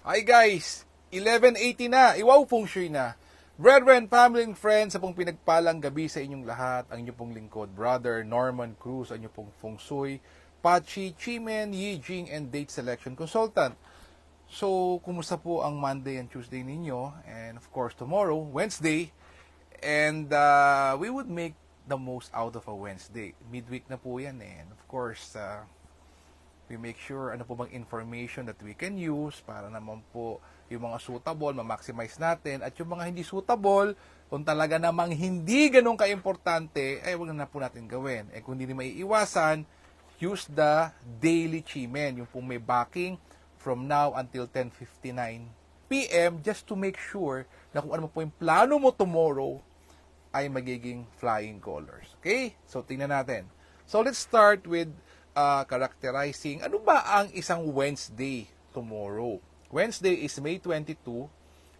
Hi guys! 11:80 na, iwaw feng shui na. Brethren, family and friends, sa pong pinagpalang gabi sa inyong lahat, ang inyong pong lingkod, Brother Norman Cruz, ang inyong pong feng shui, Pachi, Chimen, Yijing, and date selection consultant. So, kumusta po ang Monday and Tuesday ninyo? And of course, tomorrow, Wednesday, and we would make the most out of a Wednesday. Midweek na po yan eh. And of course, we make sure ano po bang information that we can use para naman po yung mga suitable, ma-maximize natin. At yung mga hindi suitable, kung talaga namang hindi ganun ka-importante, ay wag na po natin gawin. Eh kung hindi maiiwasan, use the daily Chimen, yung pong may backing from now until 10:59 p.m. just to make sure na kung ano po yung plano mo tomorrow ay magiging flying colors. Okay? So, tingnan natin. So, let's start with characterizing ano ba ang isang Wednesday tomorrow. Wednesday is May 22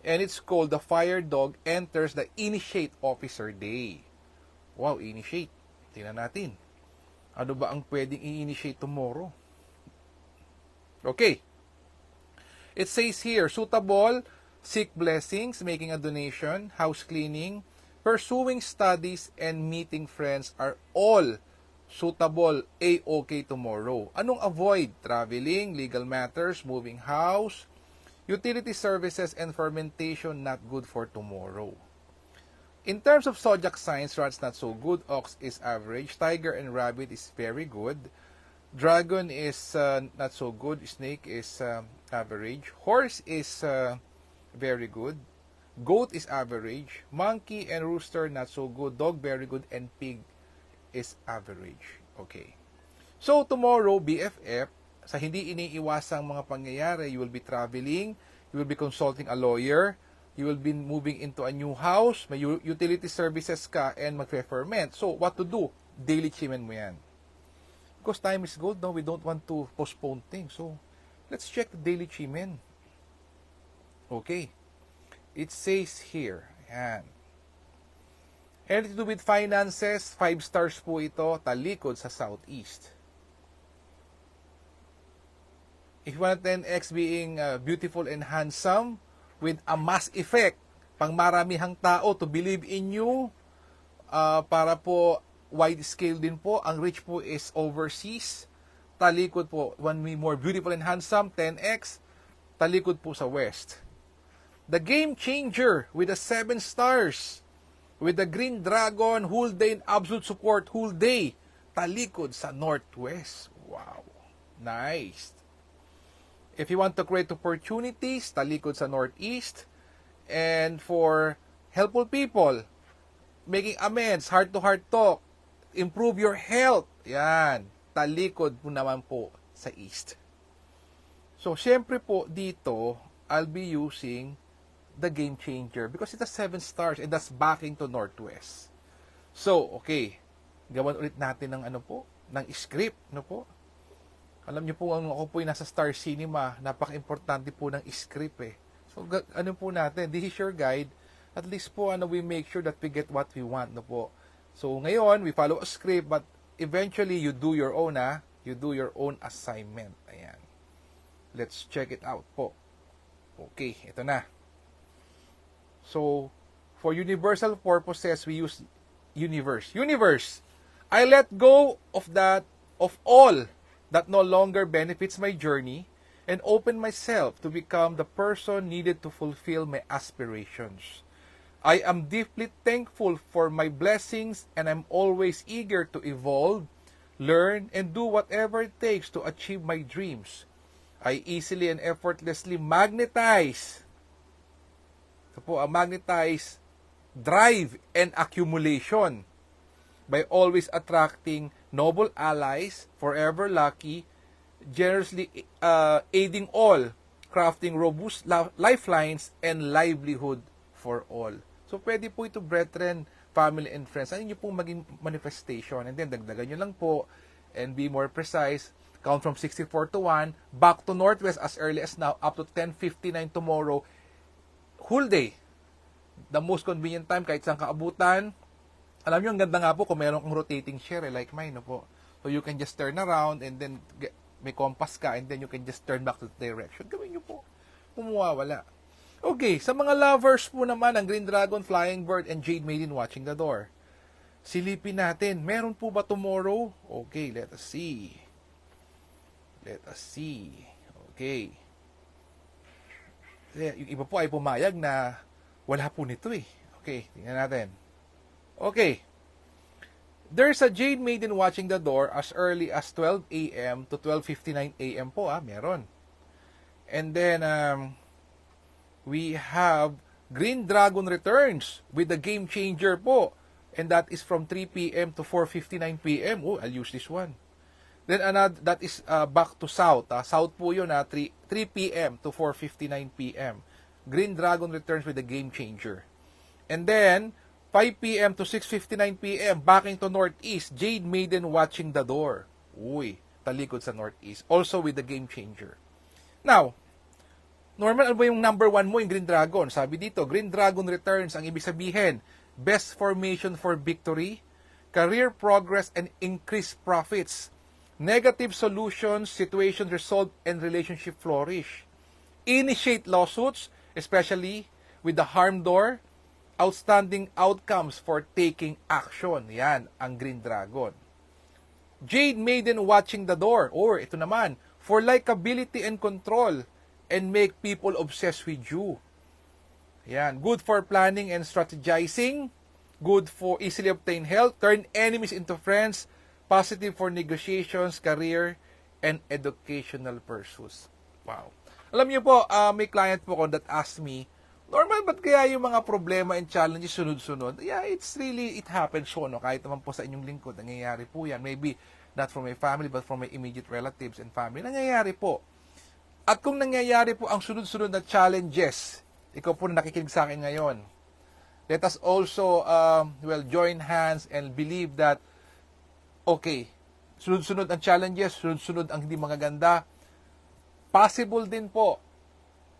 and it's called the Fire Dog Enters the Initiate Officer Day. Wow, initiate. Tingnan natin. Ano ba ang pwedeng i-initiate tomorrow? Okay. It says here, suitable, seek blessings, making a donation, house cleaning, pursuing studies, and meeting friends are all suitable, A-okay tomorrow. Anong avoid? Traveling, legal matters, moving house, utility services, and fermentation not good for tomorrow. In terms of zodiac signs, Rat's not so good, Ox is average, Tiger and Rabbit is very good, Dragon is not so good, Snake is average, Horse is very good, Goat is average, Monkey and Rooster not so good, Dog very good, and Pig is average. Okay. So, tomorrow, BFF, sa hindi iniiwasang mga pangyayari, you will be traveling, you will be consulting a lawyer, you will be moving into a new house, may utility services ka, and magfe-ferment. So, what to do? Daily chimen mo yan. Because time is gold, no? We don't want to postpone things. So, let's check the daily chimen. Okay. It says here, yan. Anything to do with finances, 5 stars po ito, talikod sa southeast. If you want 10x being beautiful and handsome, with a mass effect, pang maramihang tao to believe in you, para po wide scale din po, ang rich po is overseas, talikod po, one more beautiful and handsome, 10x, talikod po sa west. The game changer with the 7 stars, with the green dragon, whole day and absolute support, whole day, talikod sa northwest. Wow, nice. If you want to create opportunities, talikod sa northeast. And for helpful people, making amends, heart-to-heart talk, improve your health, yan, talikod po naman po sa east. So, syempre po dito, I'll be using the game changer because it has 7 stars and that's backing to northwest. So, okay, gawan ulit natin ng ano po, ng script, no po. Alam niyo po, ako po yung nasa Star Cinema, napaka-importante po ng script eh. So, ano po natin, this is your guide, at least po, we make sure that we get what we want, no po. So, ngayon, we follow a script, but eventually, you do your own, you do your own assignment. Ayan. Let's check it out po. Okay, ito na. So, for universal purposes, we use universe. Universe, I let go of all that no longer benefits my journey and open myself to become the person needed to fulfill my aspirations. I am deeply thankful for my blessings and I'm always eager to evolve, learn, and do whatever it takes to achieve my dreams. I easily and effortlessly magnetize. Ito po, magnetize drive and accumulation by always attracting noble allies, forever lucky, generously aiding all, crafting robust lifelines and livelihood for all. So, pwede po ito, brethren, family, and friends. Ano nyo pong maging manifestation? And then, dagdagan nyo lang po and be more precise. Count from 64 to 1, back to northwest as early as now, up to 10:59 tomorrow, whole day. The most convenient time, kahit saan kaabutan. Alam nyo, ang ganda nga po kung meron kang rotating share, like mine, no po. So, you can just turn around and then may compass ka and then you can just turn back to the direction. Gawin nyo po. pumawawala. Okay, sa mga lovers po naman ng Green Dragon, Flying Bird, and Jade Maiden watching the door. Silipin natin, meron po ba tomorrow? Okay, let us see. Let us see. Okay. Yung iba po ay pumayag na wala po nito eh. Okay, tingnan natin. Okay. There's a Jade Maiden watching the door as early as 12 a.m. to 12:59 a.m. po, meron. And then, we have Green Dragon returns with the Game Changer po. And that is from 3 p.m. to 4:59 p.m. Oh, I'll use this one. Then another, that is back to South. South po yun, 3 p.m. to 4:59 p.m. Green Dragon returns with the Game Changer. And then, 5 p.m. to 6:59 p.m. backing to Northeast, Jade Maiden watching the door. Uy, talikod sa Northeast. Also with the Game Changer. Now, normal, ano ba yung number 1 mo, yung Green Dragon? Sabi dito, Green Dragon returns, ang ibig sabihin, best formation for victory, career progress, and increased profits. Negative solutions, situation resolved, and relationship flourish. Initiate lawsuits, especially with the harm door, outstanding outcomes for taking action. Yan, ang Green Dragon. Jade Maiden watching the door. Or, ito naman, for likability and control, and make people obsessed with you. Yan, good for planning and strategizing, good for easily obtain help, turn enemies into friends, positive for negotiations, career, and educational pursuits. Wow. Alam niyo po, may client po ko that asked me, normal ba't kaya yung mga problema and challenges sunod-sunod? Yeah, it happens so, no? Kahit naman po sa inyong lingkod, nangyayari po yan. Maybe not from my family, but from my immediate relatives and family. Nangyayari po. At kung nangyayari po ang sunod-sunod na challenges, ikaw po na nakikinig sa akin ngayon, let us also, join hands and believe that, okay, sunod-sunod ang challenges, sunod-sunod ang hindi magaganda, possible din po,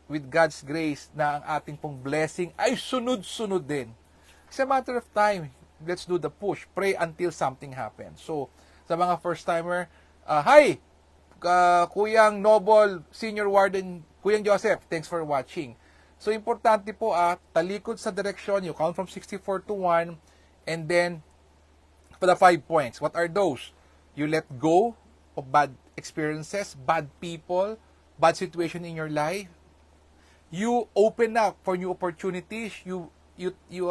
with God's grace, na ang ating pong blessing ay sunod-sunod din. It's a matter of time. Let's do the push. Pray until something happens. So, sa mga first-timer, hi! Kuyang Noble, Senior Warden, Kuyang Joseph, thanks for watching. So, importante po, talikod sa direksyon, you count from 64 to 1, and then, for the 5 points, what are those? You let go of bad experiences, bad people, bad situation in your life. You open up for new opportunities. You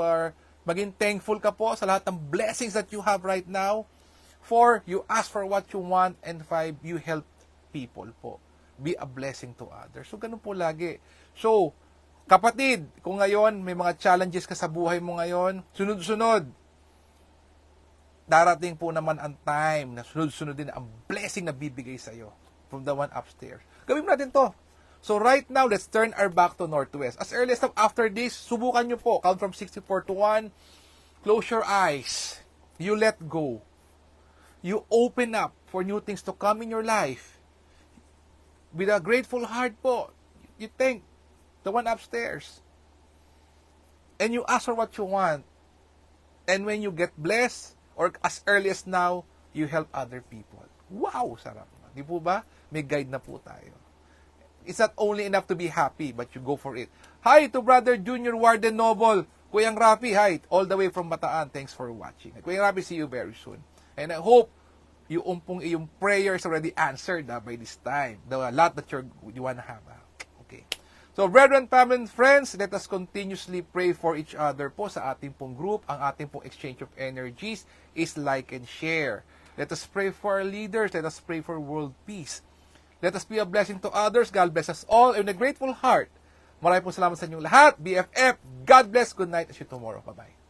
are maging thankful ka po sa lahat ng blessings that you have right now. 4, you ask for what you want. And 5, you help people po. Be a blessing to others. So, ganun po lagi. So, kapatid, kung ngayon may mga challenges ka sa buhay mo ngayon, sunod-sunod, darating po naman ang time na sunod-sunod din ang blessing na bibigay sa iyo from the one upstairs. Gawin natin to. So right now, let's turn our back to Northwest. As early as after this, subukan nyo po. Count from 64 to 1. Close your eyes. You let go. You open up for new things to come in your life. With a grateful heart po, you thank the one upstairs. And you ask for what you want. And when you get blessed, or as early as now, you help other people. Wow! Sarap. Di po ba? May guide na po tayo. It's not only enough to be happy, but you go for it. Hi to Brother Junior Warden Noble. Kuyang Rafi, hi. All the way from Bataan. Thanks for watching. Kuyang Rafi, see you very soon. And I hope yung prayer is already answered by this time. The lot that you want to have. Okay. So, brethren, family, and friends, let us continuously pray for each other po sa ating pong group. Ang ating pong exchange of energies is like and share. Let us pray for our leaders. Let us pray for world peace. Let us be a blessing to others. God bless us all. And with a grateful heart, maraming po salamat sa inyong lahat. BFF, God bless. Good night. See you tomorrow. Bye-bye.